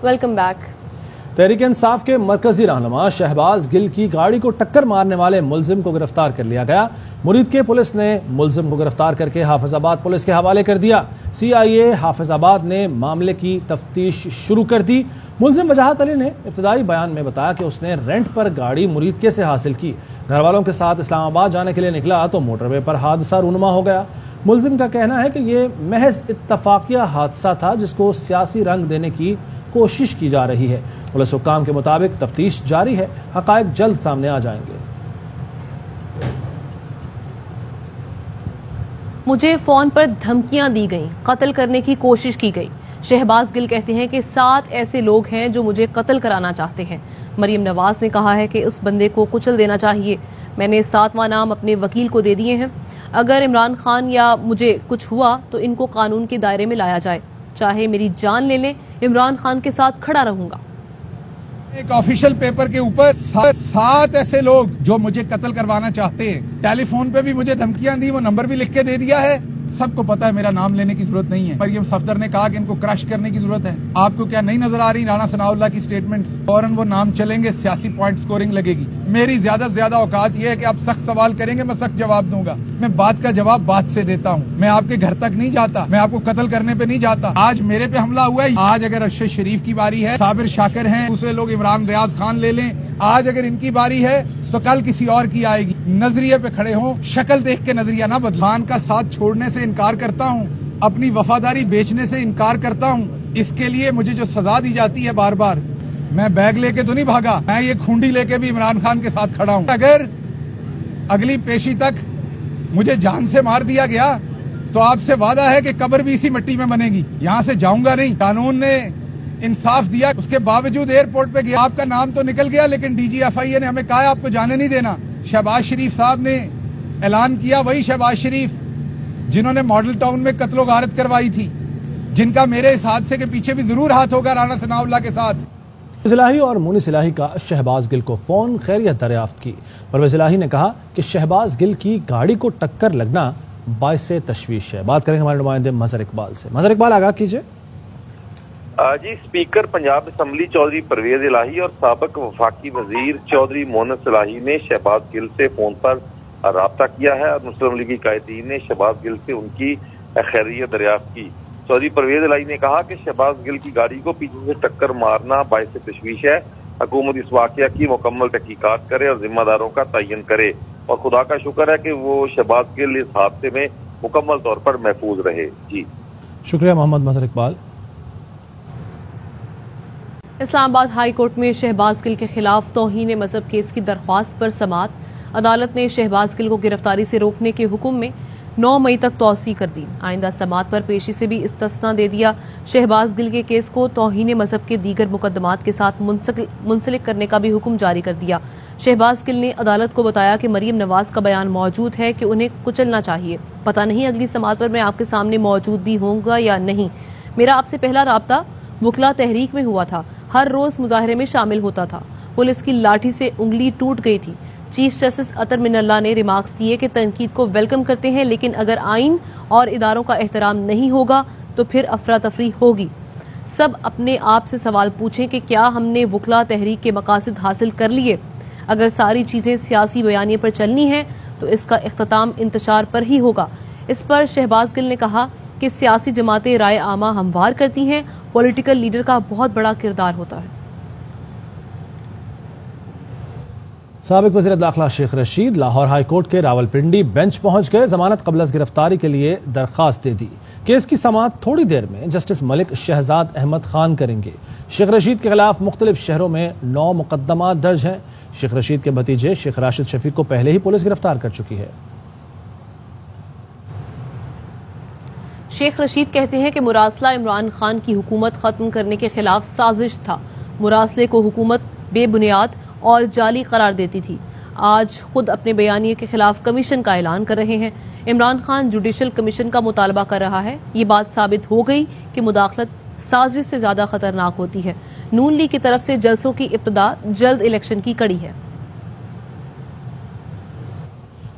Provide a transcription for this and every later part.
Welcome back. Tehreek Insaf کے مرکزی رہنما شہباز گل کی گاڑی کو ٹکر مارنے والے ملزم کو گرفتار کر لیا گیا۔ مرید کے پولیس نے ملزم کو گرفتار کر کے حافظ آباد پولیس کے حوالے کر دیا۔ CIA حافظ آباد نے معاملے کی تفتیش شروع کر دی۔ ملزم وجاہت علی نے ابتدائی بیان میں بتایا کہ اس نے رینٹ پر گاڑی مرید کے سے حاصل کی، گھر والوں کے ساتھ اسلام آباد جانے کے لیے نکلا تو موٹر وے پر حادثہ رونما ہو گیا۔ ملزم کا کہنا ہے کہ یہ محض اتفاقیہ حادثہ تھا جس کو سیاسی رنگ دینے کی کوشش کی جا رہی ہے۔ پولیس حکام کے مطابق تفتیش جاری ہے، حقائق جلد سامنے آ جائیں گے۔ مجھے فون پر دھمکیاں دی گئیں، قتل کرنے کی کوشش کی گئی۔ شہباز گل کہتے ہیں کہ 7 ایسے لوگ ہیں جو مجھے قتل کرانا چاہتے ہیں۔ مریم نواز نے کہا ہے کہ اس بندے کو کچل دینا چاہیے۔ میں نے 7واں نام اپنے وکیل کو دے دیے ہیں۔ اگر عمران خان یا مجھے کچھ ہوا تو ان کو قانون کے دائرے میں لایا جائے، چاہے میری جان لے لیں، عمران خان کے ساتھ کھڑا رہوں گا۔ ایک آفیشیل پیپر کے اوپر 7 ایسے لوگ جو مجھے قتل کروانا چاہتے ہیں، ٹیلی فون پہ بھی مجھے دھمکیاں دی، وہ نمبر بھی لکھ کے دے دیا ہے۔ سب کو پتا ہے میرا نام لینے کی ضرورت نہیں ہے۔ مریم صفدر نے کہا کہ ان کو کرش کرنے کی ضرورت ہے۔ آپ کو کیا نہیں نظر آ رہی رانا ثناء اللہ کی سٹیٹمنٹس؟ فوراً وہ نام چلیں گے، سیاسی پوائنٹ سکورنگ لگے گی۔ میری زیادہ سے زیادہ اوقات یہ ہے کہ آپ سخت سوال کریں گے، میں سخت جواب دوں گا۔ میں بات کا جواب بات سے دیتا ہوں۔ میں آپ کے گھر تک نہیں جاتا، میں آپ کو قتل کرنے پہ نہیں جاتا۔ آج میرے پہ حملہ ہوا ہے، آج اگر ارشد شریف کی باری ہے، صابر شاکر ہیں، دوسرے لوگ عمران ریاض خان لے لیں، آج اگر ان کی باری ہے تو کل کسی اور کی آئے گی۔ نظریے پہ کھڑے ہوں، شکل دیکھ کے نظریہ نہ بدلیں۔ خان کا ساتھ چھوڑنے سے انکار کرتا ہوں، اپنی وفاداری بیچنے سے انکار کرتا ہوں۔ اس کے لیے مجھے جو سزا دی جاتی ہے بار بار، میں بیگ لے کے تو نہیں بھاگا، میں یہ کھونڈی لے کے بھی عمران خان کے ساتھ کھڑا ہوں۔ اگر اگلی پیشی تک مجھے جان سے مار دیا گیا تو آپ سے وعدہ ہے کہ قبر بھی اسی مٹی میں بنے گی، یہاں سے جاؤں گا نہیں۔ قانون نے انصاف دیا، اس کے باوجود ایئرپورٹ پہ گیا، آپ کا نام تو نکل گیا لیکن DGFIA نے ہمیں کہا ہے آپ کو جانے نہیں دینا۔ شہباز شریف صاحب نے اعلان کیا، وہی شہباز شریف جنہوں نے ماڈل ٹاؤن میں قتل و غارت کروائی تھی، جن کا میرے اس حادثے کے پیچھے بھی ضرور ہاتھ ہوگا رانا ثناء اللہ کے ساتھ۔ پرویز الہی اور مونس الہی کا شہباز گل کو فون خیریت دریافت کی۔ پرویز الہی نے کہا کہ شہباز گل کی گاڑی کو ٹکر لگنا باعث تشویش ہے۔ بات کریں ہمارے نمائندے مظہر اقبال سے۔ مظہر اقبال، آگاہ کیجیے۔ جی، اسپیکر پنجاب اسمبلی چودھری پرویز الہی اور سابق وفاقی وزیر چودھری مونس الہی نے شہباز گل سے فون پر رابطہ کیا ہے اور مسلم لیگی قائدین نے شہباز گل سے ان کی خیریت دریافت کی۔ چودھری پرویز الہی نے کہا کہ شہباز گل کی گاڑی کو پیچھے سے ٹکر مارنا باعث تشویش ہے۔ حکومت اس واقعہ کی مکمل تحقیقات کرے اور ذمہ داروں کا تعین کرے، اور خدا کا شکر ہے کہ وہ شہباز گل اس حادثے میں مکمل طور پر محفوظ رہے۔ جی شکریہ محمد مظہر اقبال۔ اسلام آباد ہائی کورٹ میں شہباز گل کے خلاف توہین مذہب کیس کی درخواست پر سماعت۔ عدالت نے شہباز گل کو گرفتاری سے روکنے کے حکم میں 9 مئی تک توسیع کر دی۔ آئندہ سماعت پر پیشی سے بھی استثنا دے دیا۔ شہباز گل کے کیس کو توہین مذہب کے دیگر مقدمات کے ساتھ منسلک کرنے کا بھی حکم جاری کر دیا۔ شہباز گل نے عدالت کو بتایا کہ مریم نواز کا بیان موجود ہے کہ انہیں کچلنا چاہیے۔ پتہ نہیں اگلی سماعت پر میں آپ کے سامنے موجود بھی ہوں گا یا نہیں۔ میرا آپ سے پہلا رابطہ وکلا تحریک میں ہوا تھا، ہر روز مظاہرے میں شامل ہوتا تھا۔ پولیس کی لاٹھی سے انگلی ٹوٹ گئی تھی۔ چیف جسٹس اطہر من اللہ نے ریمارکس دیے کہ تنقید کو ویلکم کرتے ہیں، لیکن اگر آئین اور اداروں کا احترام نہیں ہوگا تو پھر افراتفری ہوگی۔ سب اپنے آپ سے سوال پوچھیں کہ کیا ہم نے وکلا تحریک کے مقاصد حاصل کر لیے؟ اگر ساری چیزیں سیاسی بیانیے پر چلنی ہیں تو اس کا اختتام انتشار پر ہی ہوگا۔ اس پر شہباز گل نے کہا کہ سیاسی جماعتیں رائے عامہ ہموار کرتی ہیں، پولیٹیکل لیڈر کا بہت بڑا کردار ہوتا ہے۔ سابق وزیر داخلہ شیخ رشید لاہور ہائی کورٹ کے راولپنڈی بینچ پہنچ گئے، ضمانت قبل از گرفتاری کے لیے درخواست دے دی۔ کیس کی سماعت تھوڑی دیر میں جسٹس ملک شہزاد احمد خان کریں گے۔ شیخ رشید کے خلاف مختلف شہروں میں 9 مقدمات درج ہیں۔ شیخ رشید کے بھتیجے شیخ راشد شفیق کو پہلے ہی پولیس گرفتار کر چکی ہے۔ شیخ رشید کہتے ہیں کہ مراسلہ عمران خان کی حکومت ختم کرنے کے خلاف سازش تھا۔ مراسلے کو حکومت بے بنیاد اور جعلی قرار دیتی تھی۔ آج خود اپنے بیانیے کے خلاف کمیشن کا اعلان کر رہے ہیں۔ عمران خان جوڈیشل کمیشن کا مطالبہ کر رہا ہے۔ یہ بات ثابت ہو گئی کہ مداخلت سازش سے زیادہ خطرناک ہوتی ہے۔ نون لیگ کی طرف سے جلسوں کی ابتدا جلد الیکشن کی کڑی ہے۔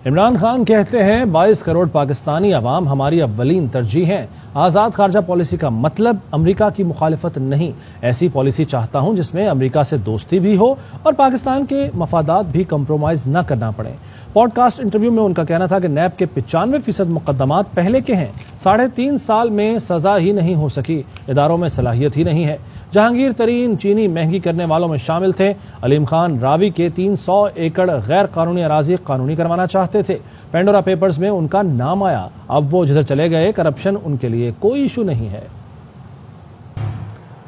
عمران خان کہتے ہیں 22 کروڑ پاکستانی عوام ہماری اولین ترجیح ہیں. آزاد خارجہ پالیسی کا مطلب امریکہ کی مخالفت نہیں. ایسی پالیسی چاہتا ہوں جس میں امریکہ سے دوستی بھی ہو اور پاکستان کے مفادات بھی کمپرومائز نہ کرنا پڑے. پوڈ کاسٹ انٹرویو میں ان کا کہنا تھا کہ نیب کے 95% مقدمات پہلے کے ہیں. 3.5 سال میں سزا ہی نہیں ہو سکی. اداروں میں صلاحیت ہی نہیں ہے. جہانگیر ترین چینی مہنگی کرنے والوں میں شامل تھے. علیم خان راوی کے 300 ایکڑ غیر قانونی اراضی قانونی کروانا چاہتے تھے. پینڈورا پیپرز میں ان کا نام آیا. اب وہ جدھر چلے گئے کرپشن ان کے لیے کوئی ایشو نہیں ہے.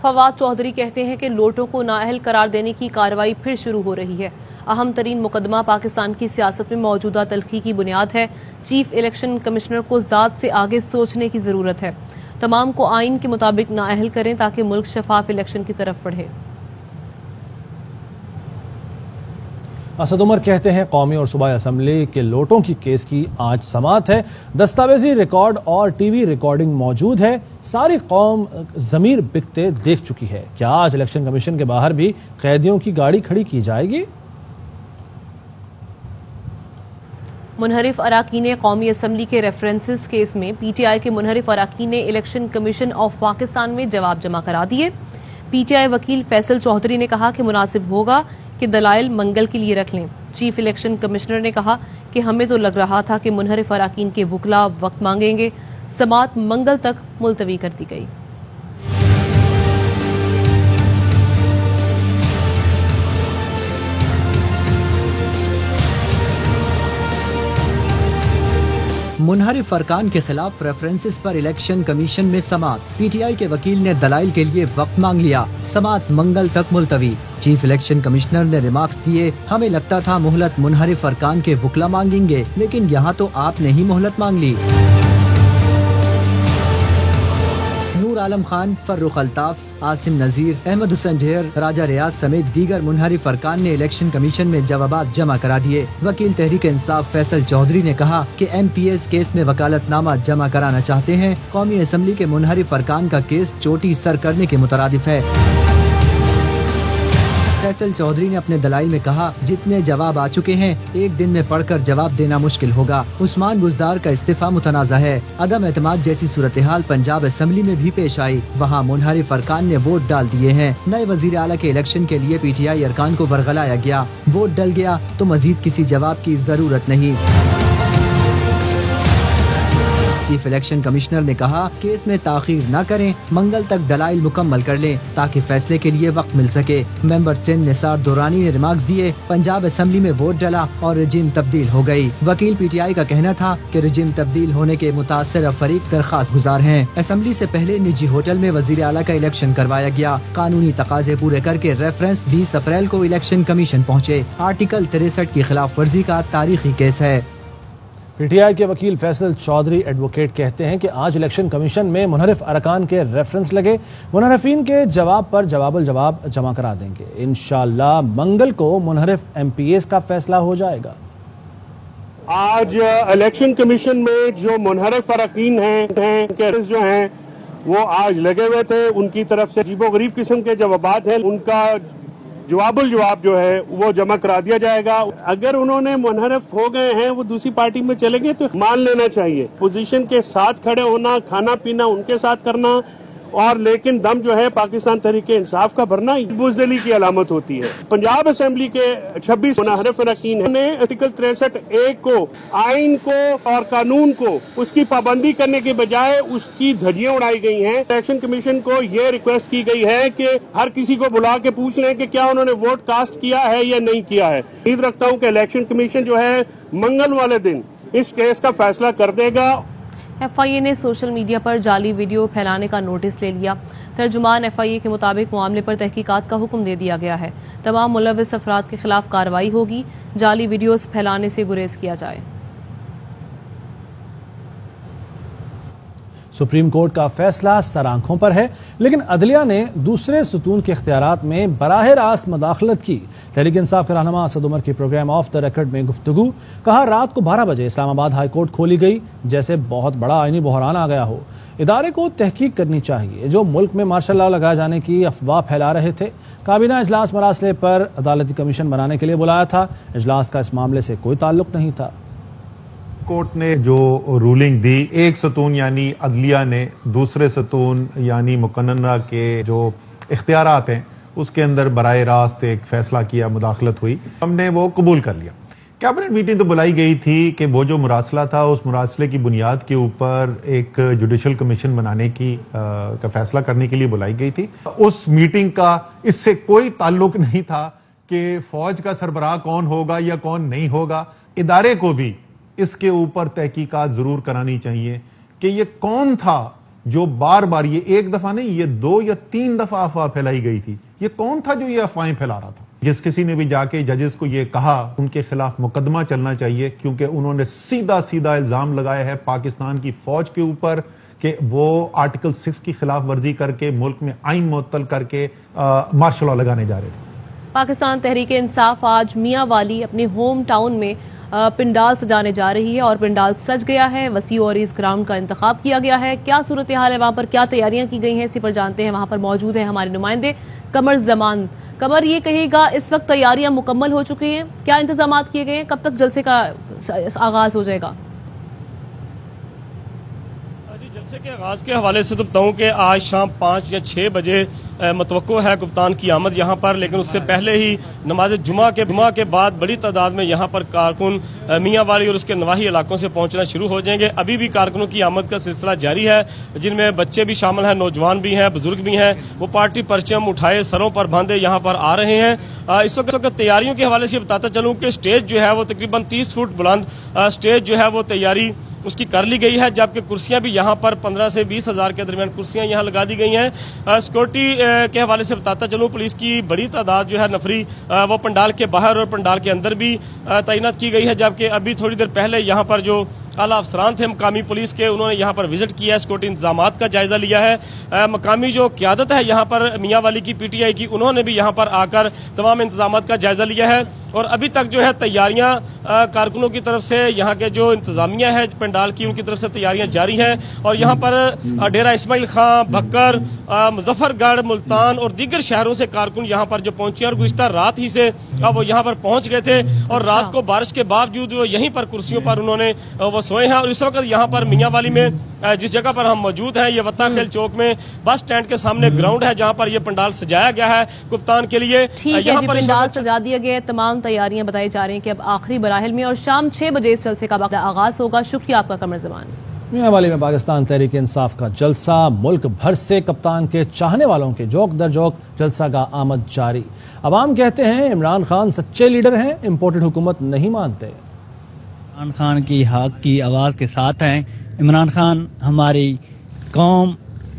فواد چودھری کہتے ہیں کہ لوٹوں کو نااہل قرار دینے کی کارروائی پھر شروع ہو رہی ہے. اہم ترین مقدمہ پاکستان کی سیاست میں موجودہ تلخی کی بنیاد ہے. چیف الیکشن کمشنر کو ذات سے آگے سوچنے کی ضرورت ہے. تمام کو آئین کے مطابق نااہل کریں تاکہ ملک شفاف الیکشن کی طرف بڑھے. اسد عمر کہتے ہیں قومی اور صوبائی اسمبلی کے لوٹوں کی کیس کی آج سماعت ہے. دستاویزی ریکارڈ اور ٹی وی ریکارڈنگ موجود ہے. ساری قوم ضمیر بکتے دیکھ چکی ہے. کیا آج الیکشن کمیشن کے باہر بھی قیدیوں کی گاڑی کھڑی کی جائے گی؟ منحرف اراکین قومی اسمبلی کے ریفرنسز کیس میں پی ٹی آئی کے منحرف اراکین نے الیکشن کمیشن آف پاکستان میں جواب جمع کرا دیے. پی ٹی آئی وکیل فیصل چودھری نے کہا کہ مناسب ہوگا کہ دلائل منگل کے لیے رکھ لیں. چیف الیکشن کمشنر نے کہا کہ ہمیں تو لگ رہا تھا کہ منحرف اراکین کے وکلاء وقت مانگیں گے. سماعت منگل تک ملتوی کر دی گئی. منحرف ارکان کے خلاف ریفرنسز پر الیکشن کمیشن میں سماعت. پی ٹی آئی کے وکیل نے دلائل کے لیے وقت مانگ لیا. سماعت منگل تک ملتوی. چیف الیکشن کمشنر نے ریمارکس دیے. ہمیں لگتا تھا مہلت منحرف ارکان کے وکلا مانگیں گے لیکن یہاں تو آپ نے ہی مہلت مانگ لی. نور عالم خان، فرخ الطاف، عاصم نذیر، احمد حسین ڈھیر، راجہ ریاض سمیت دیگر منحرف ارکان نے الیکشن کمیشن میں جوابات جمع کرا دیے. وکیل تحریک انصاف فیصل چودھری نے کہا کہ ایم پی ایس کیس میں وکالت نامہ جمع کرانا چاہتے ہیں. قومی اسمبلی کے منحرف ارکان کا کیس چوٹی سر کرنے کے مترادف ہے. فیصل چودھری نے اپنے دلائل میں کہا جتنے جواب آ چکے ہیں ایک دن میں پڑھ کر جواب دینا مشکل ہوگا. عثمان بزدار کا استعفیٰ متنازع ہے. عدم اعتماد جیسی صورتحال پنجاب اسمبلی میں بھی پیش آئی. وہاں منحرف ارکان نے ووٹ ڈال دیے ہیں. نئے وزیر اعلیٰ کے الیکشن کے لیے پی ٹی آئی ارکان کو برگلایا گیا. ووٹ ڈل گیا تو مزید کسی جواب کی ضرورت نہیں. چیف الیکشن کمشنر نے کہا کہ اس میں تاخیر نہ کریں. منگل تک دلائل مکمل کر لیں تاکہ فیصلے کے لیے وقت مل سکے. ممبر سندھ نثار دورانی نے ریمارکس دیے. پنجاب اسمبلی میں ووٹ ڈلا اور رجیم تبدیل ہو گئی. وکیل پی ٹی آئی کا کہنا تھا کہ رجیم تبدیل ہونے کے متاثرہ فریق درخواست گزار ہیں. اسمبلی سے پہلے نجی ہوٹل میں وزیر اعلیٰ کا الیکشن کروایا گیا. قانونی تقاضے پورے کر کے ریفرنس 20 اپریل کو الیکشن کمیشن پہنچے. آرٹیکل 63 کی خلاف ورزی کا تاریخی کیس ہے. پی ٹی آئی کے وکیل فیصل چودھری ایڈوکیٹ کہتے ہیں کہ آج الیکشن کمیشن میں منحرف ارکان کے ریفرنس لگے. منحرفین کے جواب پر جواب الجواب جمع کرا دیں گے. انشاءاللہ منگل کو منحرف ایم پی ایس کا فیصلہ ہو جائے گا. آج الیکشن کمیشن میں جو منحرف اراکین ہیں جو ہیں وہ آج لگے ہوئے تھے. ان کی طرف سے عجیب و غریب قسم کے جوابات ہیں. ان کا جواب الجواب جو ہے وہ جمع کرا دیا جائے گا. اگر انہوں نے منحرف ہو گئے ہیں وہ دوسری پارٹی میں چلے گئے تو مان لینا چاہیے. پوزیشن کے ساتھ کھڑے ہونا، کھانا پینا ان کے ساتھ کرنا اور لیکن دم جو ہے پاکستان تحریک انصاف کا بھرنا بزدلی کی علامت ہوتی ہے. پنجاب اسمبلی کے 26 منحرف اراکین نے آرٹیکل 63(1) کو، آئین کو اور قانون کو اس کی پابندی کرنے کے بجائے اس کی دھجیاں اڑائی گئی ہیں. الیکشن کمیشن کو یہ ریکویسٹ کی گئی ہے کہ ہر کسی کو بلا کے پوچھ لیں کہ کیا انہوں نے ووٹ کاسٹ کیا ہے یا نہیں کیا ہے. امید رکھتا ہوں کہ الیکشن کمیشن جو ہے منگل والے دن اس کیس کا فیصلہ کر دے گا. ایف آئی اے نے سوشل میڈیا پر جعلی ویڈیو پھیلانے کا نوٹس لے لیا. ترجمان ایف آئی اے کے مطابق معاملے پر تحقیقات کا حکم دے دیا گیا ہے. تمام ملوث افراد کے خلاف کارروائی ہوگی. جعلی ویڈیوز پھیلانے سے گریز کیا جائے. سپریم کورٹ کا فیصلہ سر آنکھوں پر ہے لیکن عدلیہ نے دوسرے ستون کے اختیارات میں براہ راست مداخلت کی. تحریک انصاف کے رہنما اسد عمر کی پروگرام آف دا ریکارڈ میں گفتگو. کہا رات کو 12 بجے اسلام آباد ہائی کورٹ کھولی گئی جیسے بہت بڑا آئینی بحران آ گیا ہو. ادارے کو تحقیق کرنی چاہیے جو ملک میں مارشل لا لگائے جانے کی افواہ پھیلا رہے تھے. کابینہ اجلاس مراسلے پر عدالتی کمیشن بنانے کے لیے بلایا تھا. اجلاس کا اس معاملے سے کوئی تعلق نہیں تھا. کورٹ نے جو رولنگ دی، ایک ستون یعنی عدلیہ نے دوسرے ستون یعنی مقننہ کے جو اختیارات ہیں اس کے اندر براہ راست ایک فیصلہ کیا، مداخلت ہوئی، ہم نے وہ قبول کر لیا۔ کیبنٹ میٹنگ تو بلائی گئی تھی کہ وہ جو مراسلہ تھا اس مراسلے کی بنیاد کے اوپر ایک جوڈیشل کمیشن بنانے کا فیصلہ کرنے کے لیے بلائی گئی تھی۔ اس میٹنگ کا اس سے کوئی تعلق نہیں تھا کہ فوج کا سربراہ کون ہوگا یا کون نہیں ہوگا۔ ادارے کو بھی اس کے اوپر تحقیقات ضرور کرانی چاہیے کہ یہ کون تھا جو بار بار، یہ ایک دفعہ نہیں، یہ 2 یا 3 دفعہ افواہ پھیلائی گئی تھی، یہ کون تھا جو یہ افواہیں پھیلا رہا تھا۔ جس کسی نے بھی جا کے ججز کو یہ کہا ان کے خلاف مقدمہ چلنا چاہیے، کیونکہ انہوں نے سیدھا الزام لگایا ہے پاکستان کی فوج کے اوپر کہ وہ آرٹیکل 6 کی خلاف ورزی کر کے ملک میں آئین معطل کر کے مارشل لا لگانے جا رہے تھے۔ پاکستان تحریک انصاف آج میاں والی اپنے ہوم ٹاؤن میں پنڈال سجانے جا رہی ہے اور پنڈال سج گیا ہے، وسیع اور اس گراؤنڈ کا انتخاب کیا گیا ہے۔ کیا صورتحال ہے وہاں پر، کیا تیاریاں کی گئی ہیں، اسی پر جانتے ہیں۔ وہاں پر موجود ہیں ہمارے نمائندے قمر زمان۔ قمر، یہ کہے گا اس وقت تیاریاں مکمل ہو چکی ہیں، کیا انتظامات کیے گئے ہیں، کب تک جلسے کا آغاز ہو جائے گا؟ جلسے کے آغاز کے حوالے سے تو بتاؤں کہ آج شام 5 یا 6 بجے متوقع ہے کپتان کی آمد یہاں پر، لیکن اس سے پہلے ہی نماز جمعہ کے بعد بڑی تعداد میں یہاں پر کارکن میاں والی اور اس کے نواحی علاقوں سے پہنچنا شروع ہو جائیں گے۔ ابھی بھی کارکنوں کی آمد کا سلسلہ جاری ہے، جن میں بچے بھی شامل ہیں، نوجوان بھی ہیں، بزرگ بھی ہیں۔ وہ پارٹی پرچم اٹھائے سروں پر باندھے یہاں پر آ رہے ہیں۔ اس وقت تیاریوں کے حوالے سے بتاتا چلوں کہ اسٹیج جو ہے وہ تقریباً 30 فٹ بلند اسٹیج جو ہے وہ تیاری اس کی کر لی گئی ہے، جبکہ کرسیاں بھی یہاں پر 15 سے 20 ہزار کے درمیان کرسیاں یہاں لگا دی گئی ہیں۔ سیکورٹی کے حوالے سے بتاتا چلوں پولیس کی بڑی تعداد جو ہے نفری وہ پنڈال کے باہر اور پنڈال کے اندر بھی تعینات کی گئی ہے، جبکہ ابھی تھوڑی دیر پہلے یہاں پر جو اعلیٰ افسران تھے مقامی پولیس کے، انہوں نے یہاں پر وزٹ کیا ہے، سیکورٹی انتظامات کا جائزہ لیا ہے۔ مقامی جو قیادت ہے یہاں پر میاں والی کی پی ٹی آئی کی، انہوں نے بھی یہاں پر آ کر تمام انتظامات کا جائزہ لیا ہے، اور ابھی تک جو ہے تیاریاں کارکنوں کی طرف سے، یہاں کے جو انتظامیہ ہے پنڈال کی، ان کی طرف سے تیاریاں جاری ہیں۔ اور یہاں پر ڈیرہ اسماعیل خان، بھکر، مظفر گڑھ، ملتان اور دیگر شہروں سے کارکن یہاں پر جو پہنچے اور گزشتہ رات ہی سے وہ یہاں پر پہنچ گئے تھے، اور رات کو بارش کے باوجود وہ یہیں پر کرسیوں پر انہوں نے وہ سوئے ہیں۔ اور اس وقت یہاں پر میاں والی میں جس جگہ پر ہم موجود ہیں، یہ وطا خیل چوک میں بس سٹینڈ کے سامنے گراؤنڈ ہے، جہاں پر یہ پنڈال سجایا گیا ہے کپتان کے لیے۔ یہاں پر پنڈال سجا دیا گیا ہے، تمام تیاریاں بتائی جا رہی ہیں کہ اب آخری مراحل میں، اور شام 6 بجے اس جلسے کا آغاز ہوگا۔ شکریہ آپ کا قمر زمان۔ میاں والی میں پاکستان تحریک انصاف کا جلسہ، ملک بھر سے کپتان کے چاہنے والوں کے جوک در جوک جلسہ کا آمد جاری۔ عوام کہتے ہیں عمران خان سچے لیڈر ہیں، امپورٹڈ حکومت نہیں مانتے۔ عمران خان کی حق کی آواز کے ساتھ ہیں۔ عمران خان ہماری قوم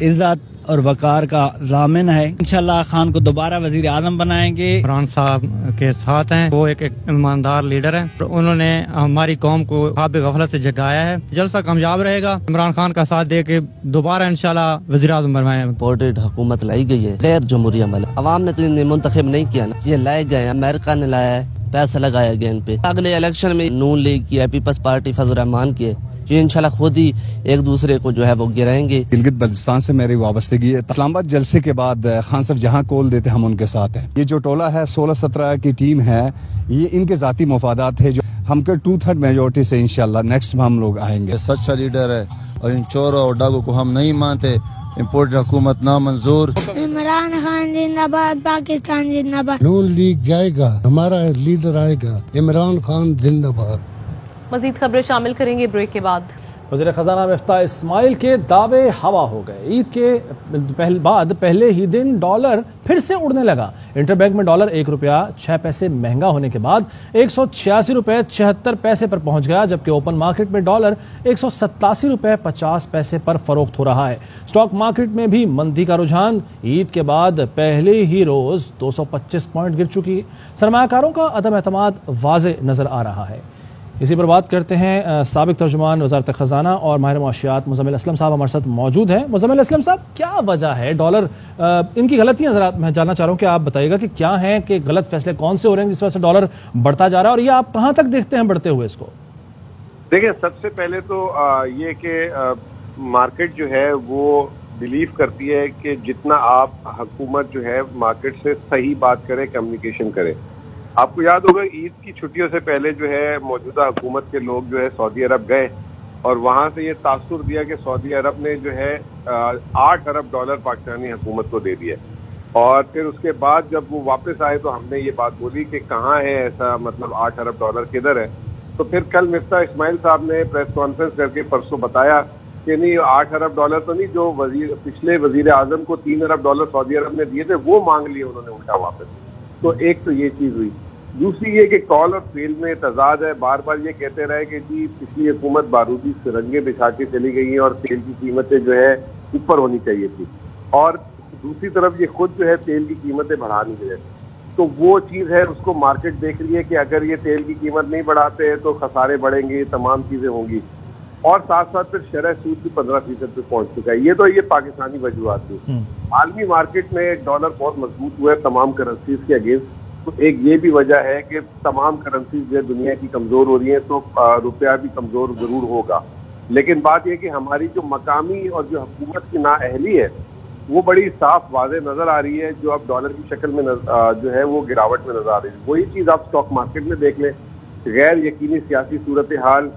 عزت اور وقار کا ضامن ہے۔ انشاءاللہ خان کو دوبارہ وزیر اعظم بنائیں گے۔ عمران صاحب کے ساتھ ہیں، وہ ایک ایماندار لیڈر ہیں، انہوں نے ہماری قوم کو خواب غفلت سے جگایا ہے۔ جلسہ کامیاب رہے گا، عمران خان کا ساتھ دے کے دوبارہ انشاءاللہ وزیر اعظم بنوائیں۔ امپورٹڈ حکومت لائی گئی ہے، غیر جمہوری عمل، عوام نے تو انہیں منتخب نہیں کیا نا، یہ لائے گئے، امریکہ نے لایا ہے، پیسہ لگایا گیا ان پہ۔ اگلے الیکشن میں نون لیگ کی ہے، پیپلز پارٹی فضل الرحمان کی ہے، جو انشاءاللہ خود ہی ایک دوسرے کو جو ہے وہ گرائیں گے۔ گلگت بلتستان سے میری وابستگی ہے۔ اسلام آباد جلسے کے بعد خان صاحب جہاں کول دیتے ہم ان کے ساتھ ہیں۔ یہ جو ٹولہ ہے 16-17 کی ٹیم ہے، یہ ان کے ذاتی مفادات ہے، جو ہم کے 2/3 میجورٹی سے انشاءاللہ نیکسٹ ہم لوگ آئیں گے۔ سچا لیڈر ہے اور ان چوروں اور ڈاگوں کو ہم نہیں مانتے۔ امپورٹڈ حکومت نامنظور۔ عمران خان زندہ باد، پاکستان زندہ باد۔ نون لیگ جائے گا، ہمارا لیڈر آئے گا، عمران خان زندہ باد۔ مزید خبریں شامل کریں گے بریک کے بعد۔ وزیر خزانہ مفتاح اسماعیل کے دعوے ہوا ہو گئے۔ عید کے بعد پہلے ہی دن ڈالر پھر سے اڑنے لگا۔ انٹر بینک میں ڈالر 1 روپیہ 6 پیسے مہنگا ہونے کے بعد 186 روپے 76 پیسے پر پہنچ گیا، جبکہ اوپن مارکیٹ میں ڈالر 187 روپے 50 پیسے پر فروخت ہو رہا ہے۔ اسٹاک مارکیٹ میں بھی مندی کا رجحان، عید کے بعد پہلے ہی روز 225 پوائنٹ گر چکی۔ سرمایہ کاروں کا عدم اعتماد واضح نظر آ رہا ہے۔ اسی پر بات کرتے ہیں، سابق ترجمان وزارت خزانہ اور ماہر معاشیات مزمل اسلم صاحب ہمارے ساتھ موجود ہیں۔ مزمل اسلم صاحب، کیا وجہ ہے ڈالر ان کی غلطیاں ذرا میں جاننا چاہ رہا ہوں کہ آپ بتائیے گا کہ کیا ہیں، کہ غلط فیصلے کون سے ہو رہے ہیں جس وجہ سے ڈالر بڑھتا جا رہا ہے، اور یہ آپ کہاں تک دیکھتے ہیں بڑھتے ہوئے اس کو؟ دیکھیں، سب سے پہلے تو یہ کہ مارکیٹ جو ہے وہ بلیو کرتی ہے کہ جتنا آپ حکومت جو ہے مارکیٹ سے صحیح بات کرے، کمیونیکیشن کرے، آپ کو یاد ہوگا عید کی چھٹیوں سے پہلے جو ہے موجودہ حکومت کے لوگ جو ہے سعودی عرب گئے اور وہاں سے یہ تاثر دیا کہ سعودی عرب نے جو ہے $8 ارب پاکستانی حکومت کو دے دیا، اور پھر اس کے بعد جب وہ واپس آئے تو ہم نے یہ بات بولی کہ کہاں ہے ایسا، مطلب $8 ارب کدھر ہے؟ تو پھر کل مفتاح اسماعیل صاحب نے پریس کانفرنس کر کے پرسوں بتایا کہ نہیں $8 ارب تو نہیں، جو پچھلے وزیر اعظم کو $3 ارب سعودی عرب نے دیے تھے وہ مانگ لیے انہوں نے الٹا واپس۔ تو ایک تو یہ چیز ہوئی، دوسری یہ کہ کال اور فیل میں تضاد ہے، بار بار یہ کہتے رہے کہ جی پچھلی حکومت بارودی سرنگیں بچھا کے چلی گئی ہیں اور تیل کی قیمتیں جو ہے اوپر ہونی چاہیے تھی، اور دوسری طرف یہ خود جو ہے تیل کی قیمتیں بڑھا نہیں رہے، تو وہ چیز ہے اس کو مارکیٹ دیکھ رہی ہے کہ اگر یہ تیل کی قیمت نہیں بڑھاتے تو خسارے بڑھیں گے، تمام چیزیں ہوں گی، اور ساتھ ساتھ پھر شرح سود بھی 15% پہ پہنچ چکا ہے۔ یہ پاکستانی وجوہات تھی۔ عالمی مارکیٹ میں ڈالر بہت مضبوط ہوا ہے تمام کرنسیز کے اگینسٹ، تو ایک یہ بھی وجہ ہے کہ تمام کرنسیز جو دنیا کی کمزور ہو رہی ہیں، تو روپیہ بھی کمزور ضرور ہوگا، لیکن بات یہ کہ ہماری جو مقامی اور جو حکومت کی نااہلی ہے وہ بڑی صاف واضح نظر آ رہی ہے، جو اب ڈالر کی شکل میں جو ہے وہ گراوٹ میں نظر آ رہی ہے۔ وہی چیز آپ اسٹاک مارکیٹ میں دیکھ لیں، غیر یقینی سیاسی صورتحال،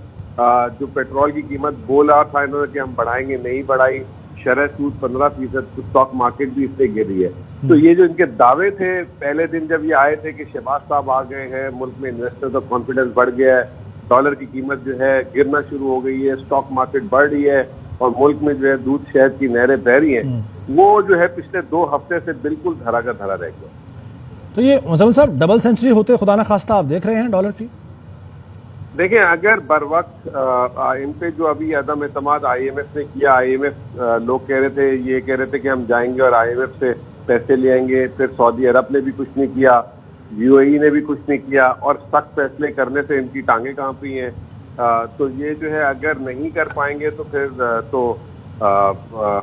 جو پیٹرول کی قیمت بولا تھا انہوں نے کہ ہم بڑھائیں گے، نہیں بڑھائی، شرح سود 15%، اسٹاک مارکیٹ بھی اس سے گر رہی ہے۔ تو یہ جو ان کے دعوے تھے پہلے دن جب یہ آئے تھے کہ شہباز صاحب آ گئے ہیں، ملک میں انویسٹر کا کانفیڈنس بڑھ گیا ہے، ڈالر کی قیمت جو ہے گرنا شروع ہو گئی ہے، اسٹاک مارکیٹ بڑھ رہی ہے اور ملک میں جو ہے دودھ شہد کی نہریں بہہ رہی ہیں، وہ جو ہے پچھلے 2 ہفتے سے بالکل دھرا کا دھرا رہ گیا۔ تو یہ مزمل صاحب ڈبل سینچری ہوتے خدا نہ خواستہ آپ دیکھ رہے ہیں ڈالر کی؟ دیکھیں اگر بر وقت ان پہ جو ابھی عدم اعتماد آئی ایم ایف نے کیا، آئی ایم ایف لوگ کہہ رہے تھے، یہ کہہ رہے تھے کہ ہم جائیں گے اور آئی ایم ایف سے پیسے لے آئیں گے، پھر سعودی عرب نے بھی کچھ نہیں کیا، یو اے ای نے بھی کچھ نہیں کیا، اور سخت فیصلے کرنے سے ان کی ٹانگیں کانپی ہیں، تو یہ جو ہے اگر نہیں کر پائیں گے تو پھر تو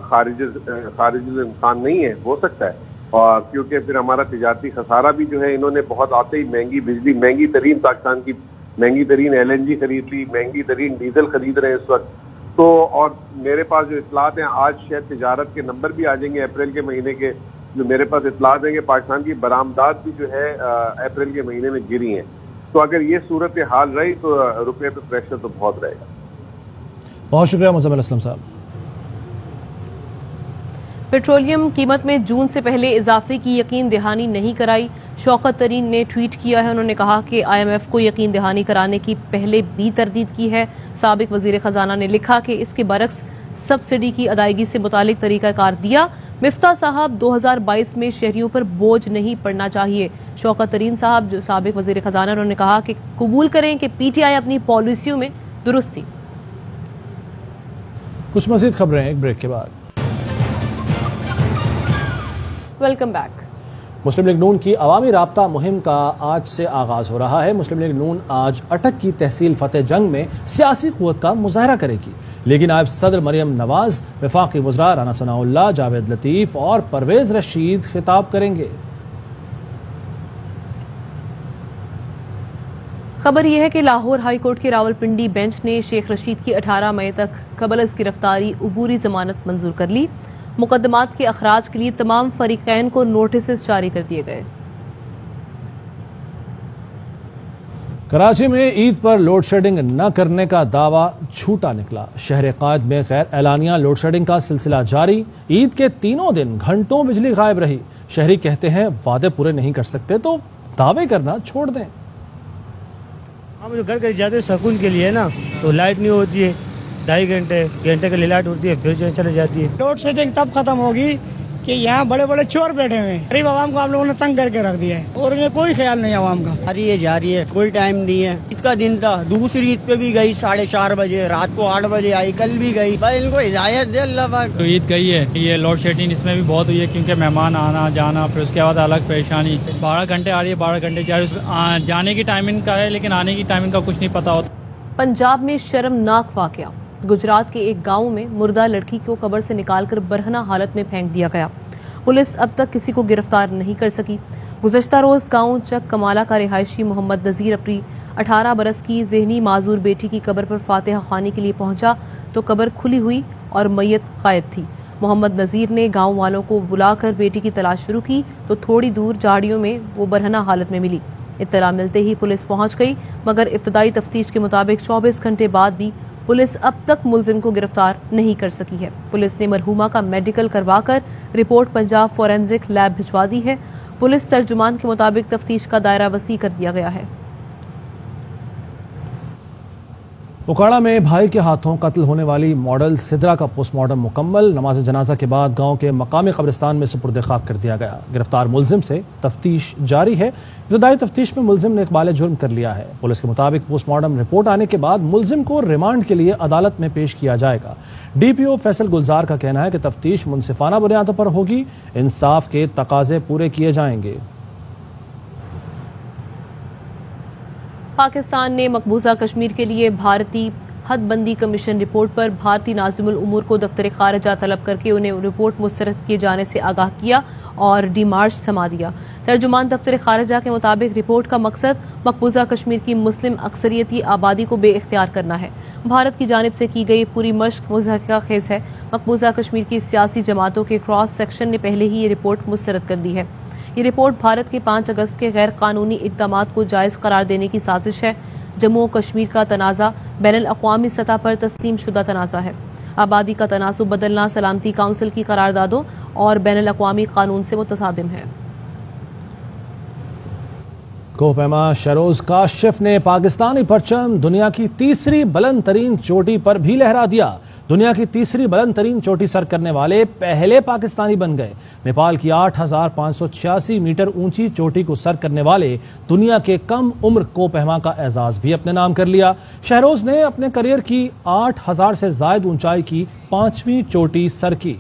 خارج الامکان نہیں ہے، ہو سکتا ہے، اور کیونکہ پھر ہمارا تجارتی خسارہ بھی جو ہے، انہوں نے بہت آتے ہی مہنگی بجلی، مہنگی ترین پاکستان کی مہنگی ترین LNG خرید لی، مہنگی ترین ڈیزل خرید رہے ہیں اس وقت، تو اور میرے پاس جو اطلاعات ہیں آج شاید تجارت کے نمبر بھی آ جائیں گے اپریل کے مہینے کے، جو میرے پاس اطلاعات ہیں کہ پاکستان کی برآمدات بھی جو ہے اپریل کے مہینے میں گری ہیں، تو اگر یہ صورت حال رہی تو روپے پہ پریشر تو بہت رہے گا۔ بہت شکریہ مزمل اسلم صاحب۔ پیٹرولیم قیمت میں جون سے پہلے اضافے کی یقین دہانی نہیں کرائی، شوکت ترین نے ٹویٹ کیا ہے، انہوں نے کہا کہ آئی ایم ایف کو یقین دہانی کرانے کی پہلے بھی تردید کی ہے۔ سابق وزیر خزانہ نے لکھا کہ اس کے برعکس سبسڈی کی ادائیگی سے متعلق طریقہ کار دیا۔ مفتاح صاحب 2022 میں شہریوں پر بوجھ نہیں پڑنا چاہیے۔ شوکت ترین صاحب جو سابق وزیر خزانہ، انہوں نے کہا کہ قبول کریں کہ پی ٹی آئی اپنی پالیسیوں میں درست تھی۔ کچھ مزید خبریں ایک بریک کے بعد۔ Welcome back. مسلم لیگ نون کی عوامی رابطہ مہم کا آج سے آغاز ہو رہا ہے۔ مسلم لیگ نون آج اٹک کی تحصیل فتح جنگ میں سیاسی قوت کا مظاہرہ کرے گی، لیکن نائب صدر مریم نواز، وفاقی وزراء رانا ثناء اللہ، جاوید لطیف اور پرویز رشید خطاب کریں گے۔ خبر یہ ہے کہ لاہور ہائی کورٹ کے راولپنڈی بینچ نے شیخ رشید کی 18 مئی تک قبل از گرفتاری عبوری ضمانت منظور کر لی۔ مقدمات کے اخراج کے لیے تمام فریقین کو نوٹسز جاری کر دیے گئے۔ کراچی میں عید پر لوڈ شیڈنگ نہ کرنے کا دعویٰ جھوٹا نکلا۔ شہر قائد میں غیر اعلانیہ لوڈ شیڈنگ کا سلسلہ جاری، عید کے تینوں دن گھنٹوں بجلی غائب رہی۔ شہری کہتے ہیں وعدے پورے نہیں کر سکتے تو دعوے کرنا چھوڑ دیں۔ ہم جو گھر جاتے ہیں سکون کے لیے نا، تو لائٹ نہیں ہوتی ہے، 2.5 گھنٹے کے لیے لائٹ ہوتی ہے، پھر جو چلے جاتی ہے۔ لوڈ شیڈنگ تب ختم ہوگی کہ یہاں بڑے بڑے چور بیٹھے ہوئے ہیں، غریب عوام کو آپ لوگوں نے تنگ کر کے رکھ دیا ہے اور انہیں کوئی خیال نہیں عوام کا۔ جا رہی ہے، کوئی ٹائم نہیں ہے۔ عید کا دن تھا، دوسری عید پہ بھی گئی 4:30 بجے، رات کو 8 بجے آئی، کل بھی گئی۔ بھائی ان کو ہدایت دے اللہ پاک۔ تو عید گئی ہے، یہ لوڈ شیڈنگ اس میں بھی بہت ہوئی ہے، کیونکہ مہمان آنا جانا، پھر اس کے بعد الگ پریشانی۔ 12 گھنٹے آ رہی ہے، 12 گھنٹے جا رہی ہے، جانے کی ٹائمنگ کا ہے لیکن آنے کی ٹائمنگ کا کچھ نہیں پتا ہوتا۔ پنجاب میں شرمناک واقعہ، گجرات کے ایک گاؤں میں مردہ لڑکی کو قبر سے نکال کر برہنہ حالت میں پھینک دیا گیا۔ پولیس اب تک کسی کو گرفتار نہیں کر سکی۔ گزشتہ روز گاؤں چک کمالا کا رہائشی محمد نذیر اپنی 18 برس کی ذہنی معذور بیٹی کی قبر پر فاتحہ خوانی کے لیے پہنچا تو قبر کھلی ہوئی اور میت غائب تھی۔ محمد نذیر نے گاؤں والوں کو بلا کر بیٹی کی تلاش شروع کی تو تھوڑی دور جھاڑیوں میں وہ برہنہ حالت میں ملی۔ اطلاع ملتے ہی پولیس پہنچ گئی، مگر ابتدائی تفتیش کے مطابق 24 گھنٹے بعد بھی پولیس اب تک ملزم کو گرفتار نہیں کر سکی ہے۔ پولیس نے مرحومہ کا میڈیکل کروا کر رپورٹ پنجاب فورینزک لیب بھجوا دی ہے۔ پولیس ترجمان کے مطابق تفتیش کا دائرہ وسیع کر دیا گیا ہے۔ اوکاڑا میں بھائی کے ہاتھوں قتل ہونے والی ماڈل سدرا کا پوسٹ مارٹم مکمل، نماز جنازہ کے بعد گاؤں کے مقامی قبرستان میں سپرد خاک کر دیا گیا۔ گرفتار ملزم سے تفتیش جاری ہے۔ ابتدائی تفتیش میں ملزم نے اقبال جرم کر لیا ہے۔ پولیس کے مطابق پوسٹ مارٹم رپورٹ آنے کے بعد ملزم کو ریمانڈ کے لیے عدالت میں پیش کیا جائے گا۔ ڈی پی او فیصل گلزار کا کہنا ہے کہ تفتیش منصفانہ بنیادوں پر ہوگی، انصاف کے تقاضے پورے کیے جائیں گے۔ پاکستان نے مقبوضہ کشمیر کے لیے بھارتی حد بندی کمیشن رپورٹ پر بھارتی ناظم الامور کو دفتر خارجہ طلب کر کے انہیں رپورٹ مسترد کیے جانے سے آگاہ کیا اور ڈی مارچ تھما دیا۔ ترجمان دفتر خارجہ کے مطابق رپورٹ کا مقصد مقبوضہ کشمیر کی مسلم اکثریتی آبادی کو بے اختیار کرنا ہے۔ بھارت کی جانب سے کی گئی پوری مشق مضحکہ خیز ہے۔ مقبوضہ کشمیر کی سیاسی جماعتوں کے کراس سیکشن نے پہلے ہی یہ رپورٹ مسترد کر دی ہے۔ یہ رپورٹ بھارت کے 5 اگست کے غیر قانونی اقدامات کو جائز قرار دینے کی سازش ہے۔ جموں و کشمیر کا تنازع بین الاقوامی سطح پر تسلیم شدہ تنازع ہے۔ آبادی کا تناسب بدلنا سلامتی کونسل کی قراردادوں اور بین الاقوامی قانون سے متصادم ہے۔ کوہ پیما شہروز کاشف نے پاکستانی پرچم دنیا کی تیسری بلند ترین چوٹی پر بھی لہرا دیا۔ دنیا کی تیسری بلند ترین چوٹی سر کرنے والے پہلے پاکستانی بن گئے۔ نیپال کی 8586 میٹر اونچی چوٹی کو سر کرنے والے دنیا کے کم عمر کوہ پیما کا اعزاز بھی اپنے نام کر لیا۔ شہروز نے اپنے کیریئر کی 8000 سے زائد اونچائی کی 5ویں چوٹی سر کی۔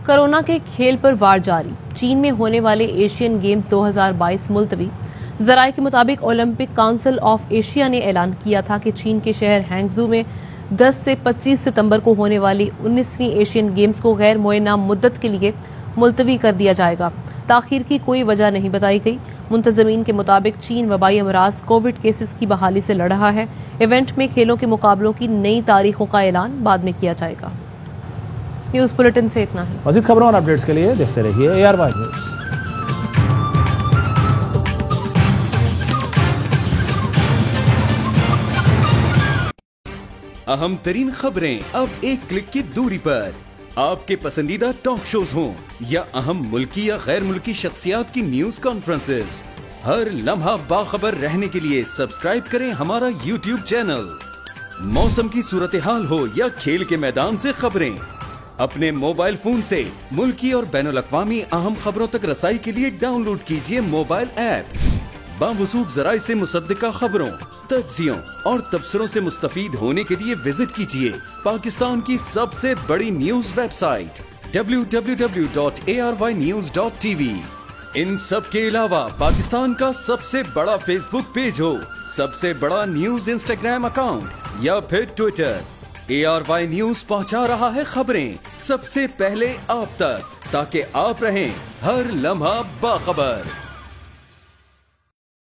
کرونا کے کھیل پر وار جاری، چین میں ہونے والے ایشین گیمز 2022 ملتوی۔ ذرائع کے مطابق اولمپک کونسل آف ایشیا نے اعلان کیا تھا کہ چین کے شہر ہینگزو میں 10 سے 25 ستمبر کو ہونے والی 19ویں ایشین گیمز کو غیر معینہ مدت کے لیے ملتوی کر دیا جائے گا۔ تاخیر کی کوئی وجہ نہیں بتائی گئی۔ منتظمین کے مطابق چین وبائی امراض کووڈ کیسز کی بحالی سے لڑ رہا ہے۔ ایونٹ میں کھیلوں کے مقابلوں کی نئی تاریخوں کا اعلان بعد میں کیا جائے گا۔ نیوز بلیٹن سے اتنا ہی۔ مزید خبروں اور اپڈیٹس کے لیے دیکھتے رہیے ARY نیوز۔ اہم ترین خبریں اب ایک کلک کی دوری پر، آپ کے پسندیدہ ٹاک شوز ہوں یا اہم ملکی یا غیر ملکی شخصیات کی نیوز کانفرنسز، ہر لمحہ باخبر رہنے کے لیے سبسکرائب کریں ہمارا YouTube چینل۔ موسم کی صورتحال ہو یا کھیل کے میدان سے خبریں، اپنے موبائل فون سے ملکی اور بین الاقوامی اہم خبروں تک رسائی کے لیے ڈاؤن لوڈ کیجیے موبائل ایپ۔ باوثوق ذرائع سے مصدقہ خبروں، تجزیوں اور تبصروں سے مستفید ہونے کے لیے وزٹ کیجیے پاکستان کی سب سے بڑی نیوز ویب سائٹ www.arynews.tv۔ ان سب کے علاوہ پاکستان کا سب سے بڑا فیس بک پیج ہو، سب سے بڑا نیوز انسٹاگرام اکاؤنٹ یا پھر ٹویٹر، ARY نیوز پہنچا رہا ہے خبریں سب سے پہلے آپ تک، تاکہ آپ رہیں ہر لمحہ باخبر۔